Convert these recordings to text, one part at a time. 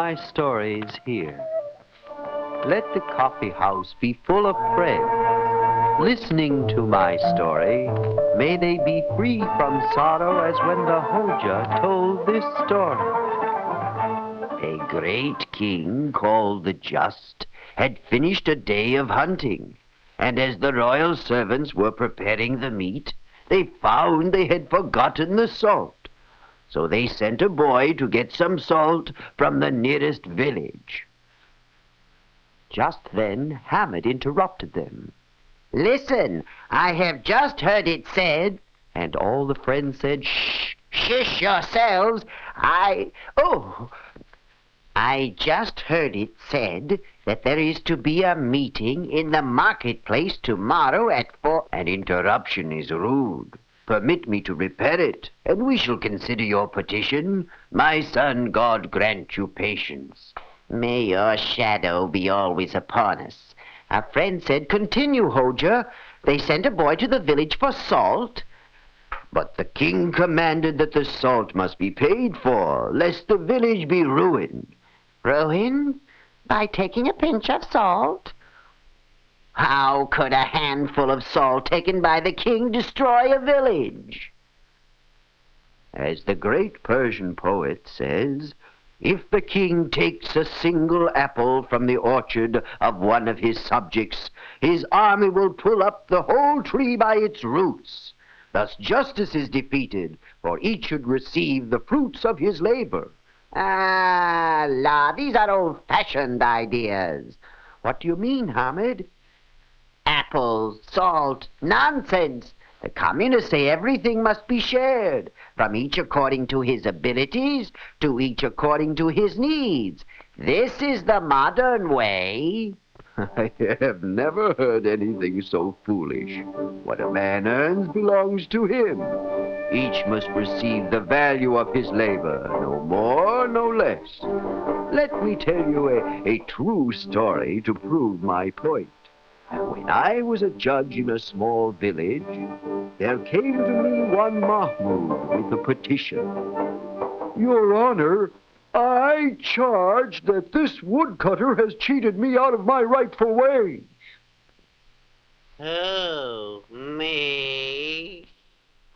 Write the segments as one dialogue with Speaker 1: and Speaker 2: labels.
Speaker 1: my stories here. Let the coffee house be full of friends. Listening to my story, may they be free from sorrow as when the Hoja told this story. A great king called the Just had finished a day of hunting, and as the royal servants were preparing the meat, they found they had forgotten the salt. So they sent a boy to get some salt from the nearest village. Just then Hamid interrupted them.
Speaker 2: Listen, I have just heard it said...
Speaker 1: And all the friends said, "Shh!
Speaker 2: Shush yourselves! I just heard it said that there is to be a meeting in the marketplace tomorrow at 4...
Speaker 1: An interruption is rude. Permit me to repair it, and we shall consider your petition. My son, God grant you patience.
Speaker 2: May your shadow be always upon us. Our friend said, continue, Hoja. They sent a boy to the village for salt.
Speaker 1: But the king commanded that the salt must be paid for, lest the village be ruined.
Speaker 2: Ruined? By taking a pinch of salt? How could a handful of salt taken by the king destroy a village?
Speaker 1: As the great Persian poet says, if the king takes a single apple from the orchard of one of his subjects, his army will pull up the whole tree by its roots. Thus justice is defeated, for each should receive the fruits of his labor.
Speaker 2: Ah, la, these are old-fashioned ideas.
Speaker 1: What do you mean, Hamid?
Speaker 2: Apples, salt, nonsense. The communists say everything must be shared, from each according to his abilities, to each according to his needs. This is the modern way.
Speaker 1: I have never heard anything so foolish. What a man earns belongs to him. Each must receive the value of his labor, no more, no less. Let me tell you a true story to prove my point. When I was a judge in a small village, there came to me one Mahmoud with a petition. Your Honor, I charge that this woodcutter has cheated me out of my rightful wage.
Speaker 2: Oh, me?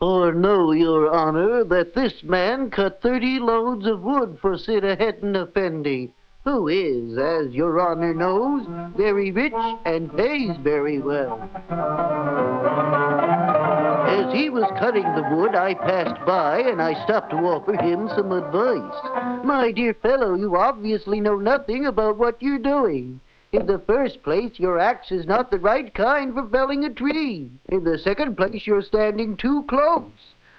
Speaker 3: Or know, Your Honor, that this man cut 30 loads of wood for Siddhartha Effendi, who is, as Your Honor knows, very rich and pays very well. As he was cutting the wood, I passed by, and I stopped to offer him some advice. My dear fellow, you obviously know nothing about what you're doing. In the first place, your axe is not the right kind for felling a tree. In the second place, you're standing too close.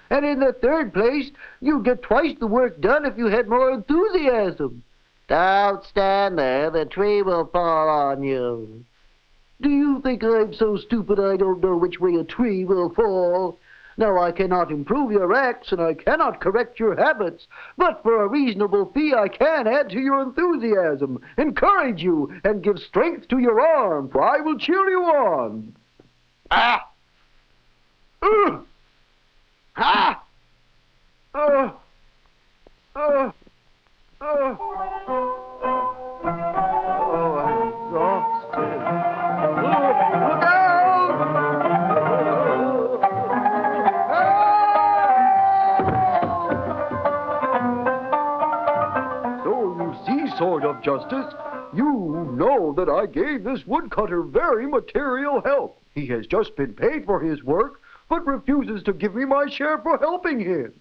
Speaker 3: And in the third place, you'd get twice the work done if you had more enthusiasm.
Speaker 2: Don't stand there. The tree will fall on you.
Speaker 3: Do you think I'm so stupid I don't know which way a tree will fall? Now, I cannot improve your axe, and I cannot correct your habits, but for a reasonable fee I can add to your enthusiasm, encourage you, and give strength to your arm, for I will cheer you on.
Speaker 2: Ah! Ah!
Speaker 1: Sword of Justice, you know that I gave this woodcutter very material help. He has just been paid for his work, but refuses to give me my share for helping him.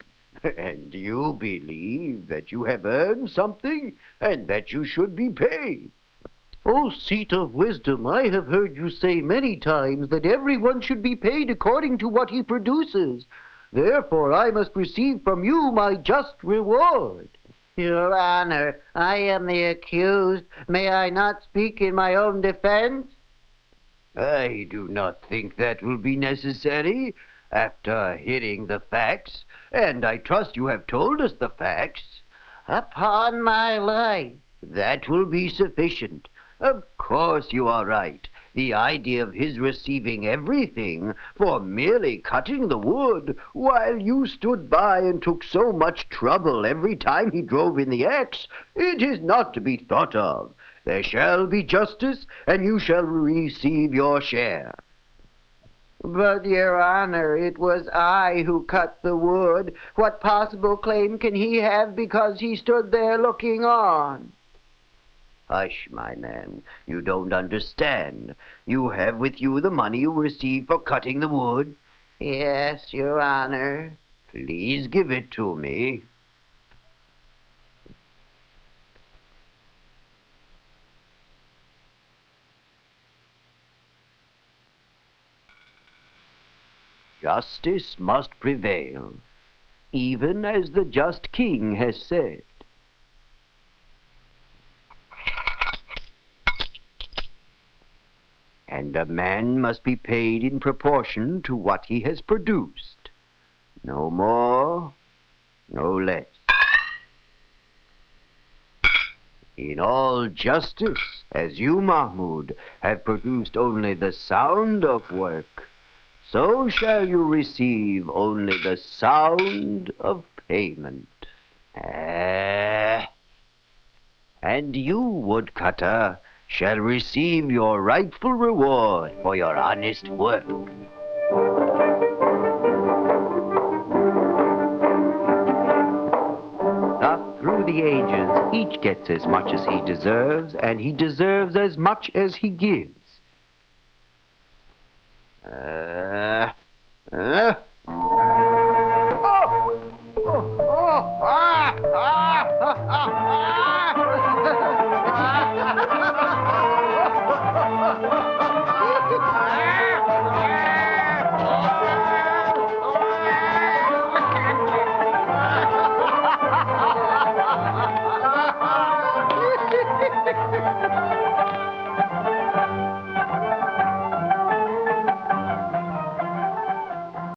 Speaker 1: And you believe that you have earned something, and that you should be paid.
Speaker 3: O seat of wisdom, I have heard you say many times that everyone should be paid according to what he produces. Therefore, I must receive from you my just reward.
Speaker 2: Your Honor, I am the accused. May I not speak in my own defense?
Speaker 1: I do not think that will be necessary after hearing the facts, and I trust you have told us the facts.
Speaker 2: Upon my life.
Speaker 1: That will be sufficient. Of course you are right.
Speaker 2: The idea of his receiving everything for merely cutting the wood, while you stood by and took so much trouble every time he drove in the axe, it is not to be thought of. There shall be justice, and you shall receive your share."
Speaker 3: "But, Your Honor, it was I who cut the wood. What possible claim can he have because he stood there looking on?"
Speaker 2: "Hush, my man. You don't understand. You have with you the money you received for cutting the wood?"
Speaker 3: "Yes, Your Honor."
Speaker 2: "Please give it to me." Justice must prevail, even as the just king has said. And a man must be paid in proportion to what he has produced. No more, no less. In all justice, as you, Mahmud, have produced only the sound of work, so shall you receive only the sound of payment. And you, woodcutter, shall receive your rightful reward for your honest work.
Speaker 1: Thus, through the ages, each gets as much as he deserves, and he deserves as much as he gives.